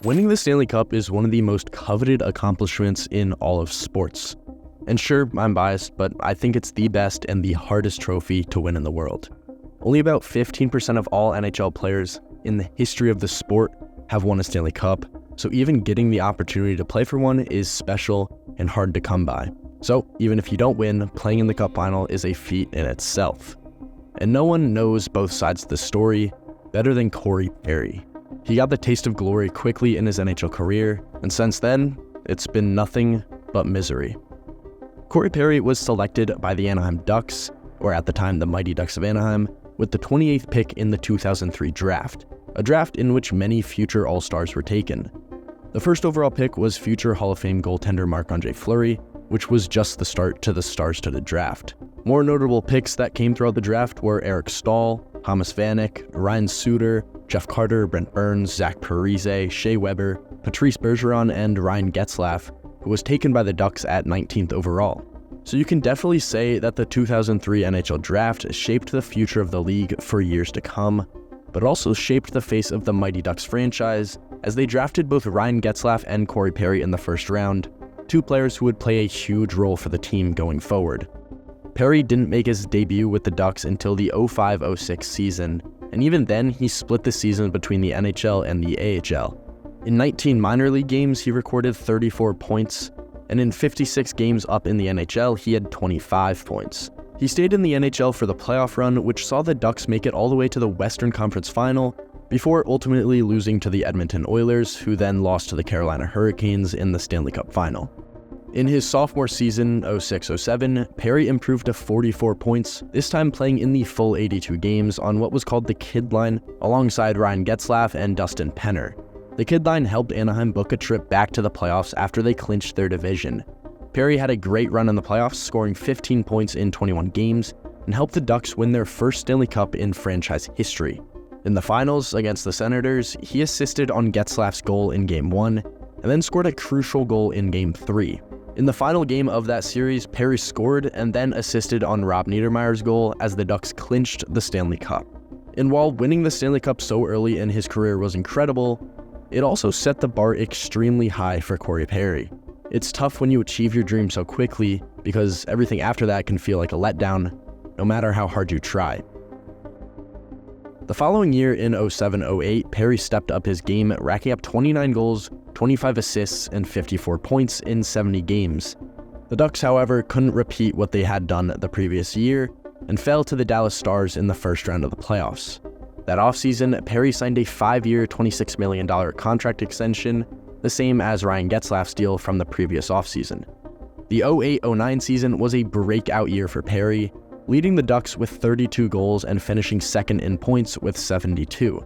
Winning the Stanley Cup is one of the most coveted accomplishments in all of sports. And sure, I'm biased, but I think it's the best and the hardest trophy to win in the world. Only about 15% of all NHL players in the history of the sport have won a Stanley Cup, so even getting the opportunity to play for one is special and hard to come by. So even if you don't win, playing in the Cup final is a feat in itself. And no one knows both sides of the story better than Corey Perry. He got the taste of glory quickly in his NHL career, and since then, it's been nothing but misery. Corey Perry was selected by the Anaheim Ducks, or at the time the Mighty Ducks of Anaheim, with the 28th pick in the 2003 draft, a draft in which many future All-Stars were taken. The first overall pick was future Hall of Fame goaltender Marc-Andre Fleury, which was just the start to the star-studded draft. More notable picks that came throughout the draft were Eric Staal, Thomas Vanek, Ryan Suter, Jeff Carter, Brent Burns, Zach Parise, Shea Weber, Patrice Bergeron, and Ryan Getzlaf, who was taken by the Ducks at 19th overall. So you can definitely say that the 2003 NHL draft shaped the future of the league for years to come, but also shaped the face of the Mighty Ducks franchise as they drafted both Ryan Getzlaf and Corey Perry in the first round, two players who would play a huge role for the team going forward. Perry didn't make his debut with the Ducks until the 05-06 season, and even then he split the season between the NHL and the AHL. In 19 minor league games, he recorded 34 points, and in 56 games up in the NHL, he had 25 points. He stayed in the NHL for the playoff run, which saw the Ducks make it all the way to the Western Conference Final, before ultimately losing to the Edmonton Oilers, who then lost to the Carolina Hurricanes in the Stanley Cup Final. In his sophomore season, 06-07, Perry improved to 44 points, this time playing in the full 82 games on what was called the Kid Line, alongside Ryan Getzlaf and Dustin Penner. The Kid Line helped Anaheim book a trip back to the playoffs after they clinched their division. Perry had a great run in the playoffs, scoring 15 points in 21 games, and helped the Ducks win their first Stanley Cup in franchise history. In the finals against the Senators, he assisted on Getzlaf's goal in Game 1, and then scored a crucial goal in Game 3. In the final game of that series, Perry scored and then assisted on Rob Niedermayer's goal as the Ducks clinched the Stanley Cup. And while winning the Stanley Cup so early in his career was incredible, it also set the bar extremely high for Corey Perry. It's tough when you achieve your dream so quickly because everything after that can feel like a letdown, no matter how hard you try. The following year in 07-08, Perry stepped up his game, racking up 29 goals, 25 assists, and 54 points in 70 games. The Ducks, however, couldn't repeat what they had done the previous year and fell to the Dallas Stars in the first round of the playoffs. That offseason, Perry signed a 5-year, $26 million contract extension, the same as Ryan Getzlaf's deal from the previous offseason. The 08-09 season was a breakout year for Perry, leading the Ducks with 32 goals and finishing second in points with 72.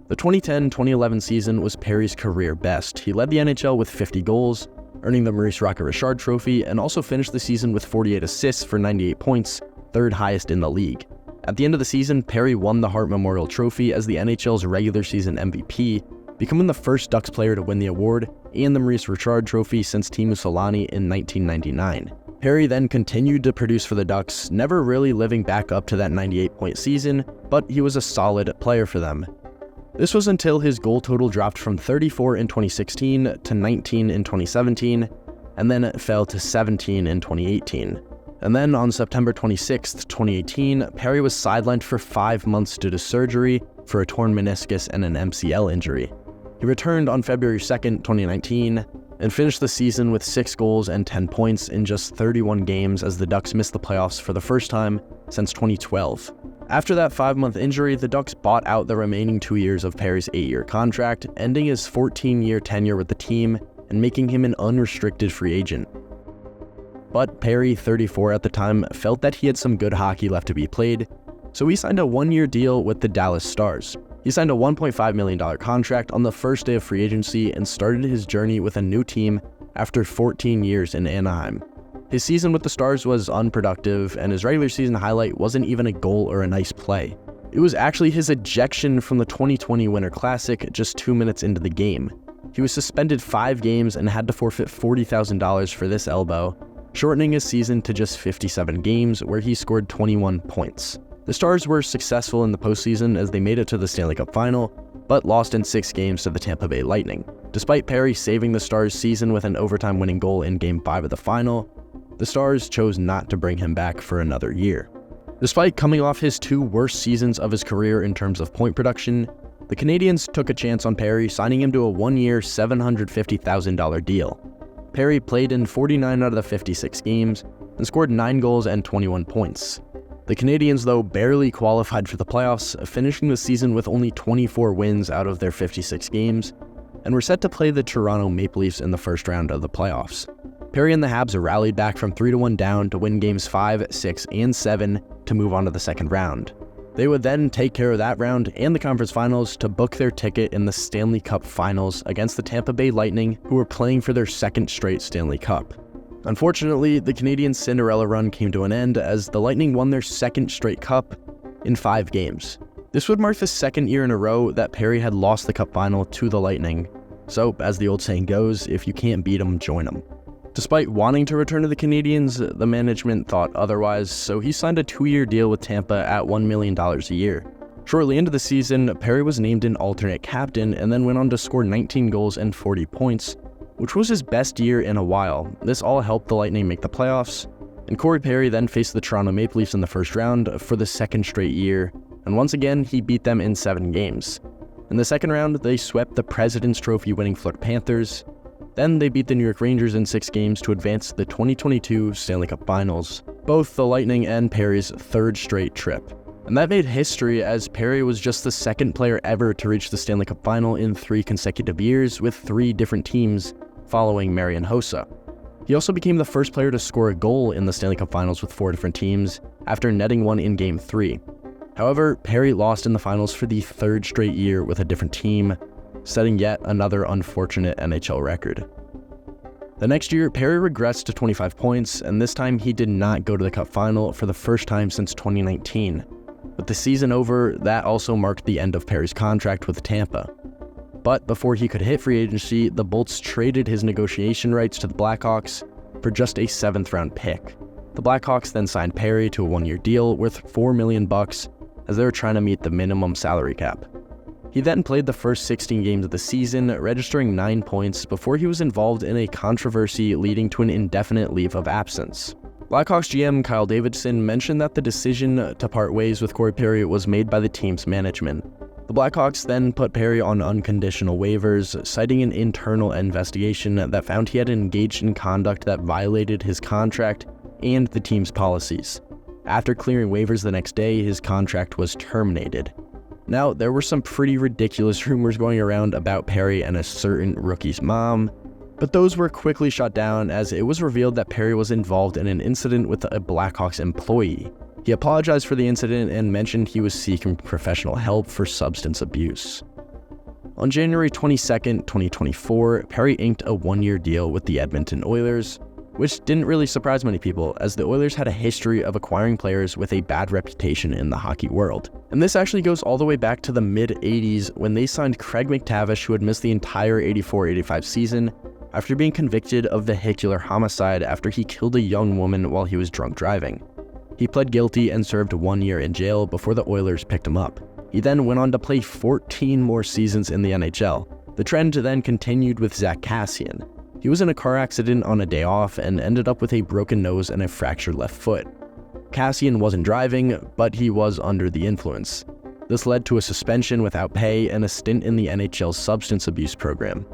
The 2010-2011 season was Perry's career best. He led the NHL with 50 goals, earning the Maurice Rocket-Richard Trophy, and also finished the season with 48 assists for 98 points, third highest in the league. At the end of the season, Perry won the Hart Memorial Trophy as the NHL's regular season MVP, becoming the first Ducks player to win the award and the Maurice Richard Trophy since Teemu Selanne in 1999. Perry then continued to produce for the Ducks, never really living back up to that 98-point season, but he was a solid player for them. This was until his goal total dropped from 34 in 2016 to 19 in 2017, and then it fell to 17 in 2018. And then on September 26, 2018, Perry was sidelined for 5 months due to surgery for a torn meniscus and an MCL injury. He returned on February 2, 2019, and finished the season with 6 goals and 10 points in just 31 games as the Ducks missed the playoffs for the first time since 2012. After that 5-month injury, the Ducks bought out the remaining 2 years of Perry's 8-year contract, ending his 14-year tenure with the team and making him an unrestricted free agent. But Perry, 34 at the time, felt that he had some good hockey left to be played, so he signed a 1-year deal with the Dallas Stars. He signed a $1.5 million contract on the first day of free agency and started his journey with a new team after 14 years in Anaheim. His season with the Stars was unproductive, and his regular season highlight wasn't even a goal or a nice play. It was actually his ejection from the 2020 Winter Classic just 2 minutes into the game. He was suspended 5 games and had to forfeit $40,000 for this elbow, shortening his season to just 57 games, where he scored 21 points. The Stars were successful in the postseason as they made it to the Stanley Cup Final, but lost in 6 games to the Tampa Bay Lightning. Despite Perry saving the Stars' season with an overtime winning goal in Game 5 of the final, the Stars chose not to bring him back for another year. Despite coming off his 2 worst seasons of his career in terms of point production, the Canadiens took a chance on Perry, signing him to a 1-year, $750,000 deal. Perry played in 49 out of the 56 games and scored 9 goals and 21 points. The Canadiens, though, barely qualified for the playoffs, finishing the season with only 24 wins out of their 56 games, and were set to play the Toronto Maple Leafs in the first round of the playoffs. Perry and the Habs rallied back from 3-1 down to win games 5, 6, and 7 to move on to the second round. They would then take care of that round and the conference finals to book their ticket in the Stanley Cup Finals against the Tampa Bay Lightning, who were playing for their second straight Stanley Cup. Unfortunately, the Canadiens' Cinderella run came to an end as the Lightning won their second straight cup in 5 games. This would mark the second year in a row that Perry had lost the Cup final to the Lightning. So, as the old saying goes, if you can't beat them, join them. Despite wanting to return to the Canadiens, the management thought otherwise, so he signed a 2-year deal with Tampa at $1 million a year. Shortly into the season, Perry was named an alternate captain and then went on to score 19 goals and 40 points, which was his best year in a while. This all helped the Lightning make the playoffs, and Corey Perry then faced the Toronto Maple Leafs in the first round for the second straight year, and once again, he beat them in 7 games. In the second round, they swept the President's Trophy winning Florida Panthers. Then they beat the New York Rangers in 6 games to advance to the 2022 Stanley Cup Finals, both the Lightning and Perry's 3rd straight trip. And that made history, as Perry was just the second player ever to reach the Stanley Cup Final in 3 consecutive years with 3 different teams following Marian Hossa. He also became the first player to score a goal in the Stanley Cup Finals with 4 different teams after netting one in Game 3. However, Perry lost in the finals for the 3rd straight year with a different team, setting yet another unfortunate NHL record. The next year, Perry regressed to 25 points, and this time he did not go to the Cup Final for the first time since 2019. With the season over, that also marked the end of Perry's contract with Tampa. But before he could hit free agency, the Bolts traded his negotiation rights to the Blackhawks for just a 7th-round pick. The Blackhawks then signed Perry to a 1-year deal worth $4 million, as they were trying to meet the minimum salary cap. He then played the first 16 games of the season, registering 9 points before he was involved in a controversy leading to an indefinite leave of absence. Blackhawks GM Kyle Davidson mentioned that the decision to part ways with Corey Perry was made by the team's management. The Blackhawks then put Perry on unconditional waivers, citing an internal investigation that found he had engaged in conduct that violated his contract and the team's policies. After clearing waivers the next day, his contract was terminated. Now, there were some pretty ridiculous rumors going around about Perry and a certain rookie's mom, but those were quickly shut down as it was revealed that Perry was involved in an incident with a Blackhawks employee. He apologized for the incident and mentioned he was seeking professional help for substance abuse. On January 22, 2024, Perry inked a 1-year deal with the Edmonton Oilers, which didn't really surprise many people, as the Oilers had a history of acquiring players with a bad reputation in the hockey world. And this actually goes all the way back to the mid-80s when they signed Craig McTavish, who had missed the entire 84-85 season after being convicted of vehicular homicide after he killed a young woman while he was drunk driving. He pled guilty and served 1 year in jail before the Oilers picked him up. He then went on to play 14 more seasons in the NHL. The trend then continued with Zach Kassian. He was in a car accident on a day off and ended up with a broken nose and a fractured left foot. Kassian wasn't driving, but he was under the influence. This led to a suspension without pay and a stint in the NHL's substance abuse program.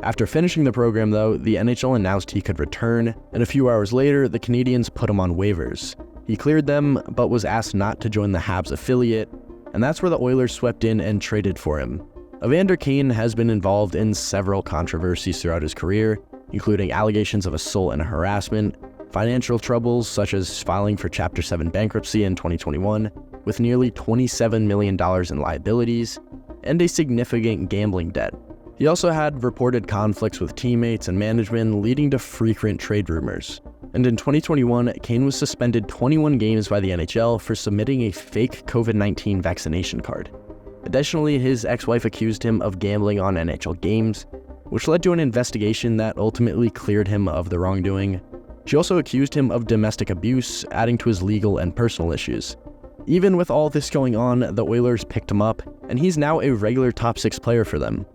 After finishing the program, though, the NHL announced he could return, and a few hours later, the Canadiens put him on waivers. He cleared them, but was asked not to join the Habs affiliate, and that's where the Oilers swept in and traded for him. Evander Kane has been involved in several controversies throughout his career, including allegations of assault and harassment, financial troubles such as filing for Chapter 7 bankruptcy in 2021, with nearly $27 million in liabilities, and a significant gambling debt. He also had reported conflicts with teammates and management, leading to frequent trade rumors. And in 2021, Kane was suspended 21 games by the NHL for submitting a fake COVID-19 vaccination card. Additionally, his ex-wife accused him of gambling on NHL games, which led to an investigation that ultimately cleared him of the wrongdoing. She also accused him of domestic abuse, adding to his legal and personal issues. Even with all this going on, the Oilers picked him up, and he's now a regular top 6 player for them.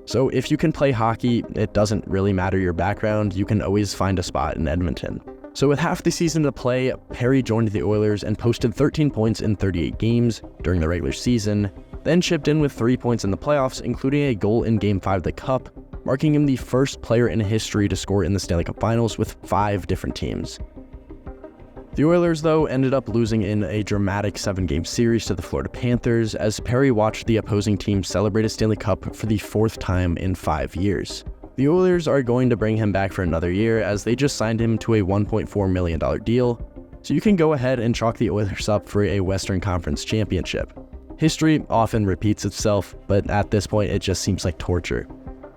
So if you can play hockey, it doesn't really matter your background, you can always find a spot in Edmonton. So with half the season to play, Perry joined the Oilers and posted 13 points in 38 games during the regular season, then chipped in with 3 points in the playoffs, including a goal in Game 5 of the Cup, marking him the first player in history to score in the Stanley Cup Finals with 5 different teams. The Oilers, though, ended up losing in a dramatic 7-game series to the Florida Panthers as Perry watched the opposing team celebrate a Stanley Cup for the 4th time in 5 years. The Oilers are going to bring him back for another year as they just signed him to a $1.4 million deal, so you can go ahead and chalk the Oilers up for a Western Conference championship. History often repeats itself, but at this point it just seems like torture.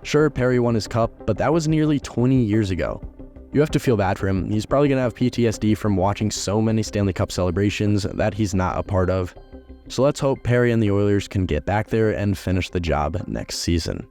Sure, Perry won his cup, but that was nearly 20 years ago. You have to feel bad for him. He's probably going to have PTSD from watching so many Stanley Cup celebrations that he's not a part of. So let's hope Perry and the Oilers can get back there and finish the job next season.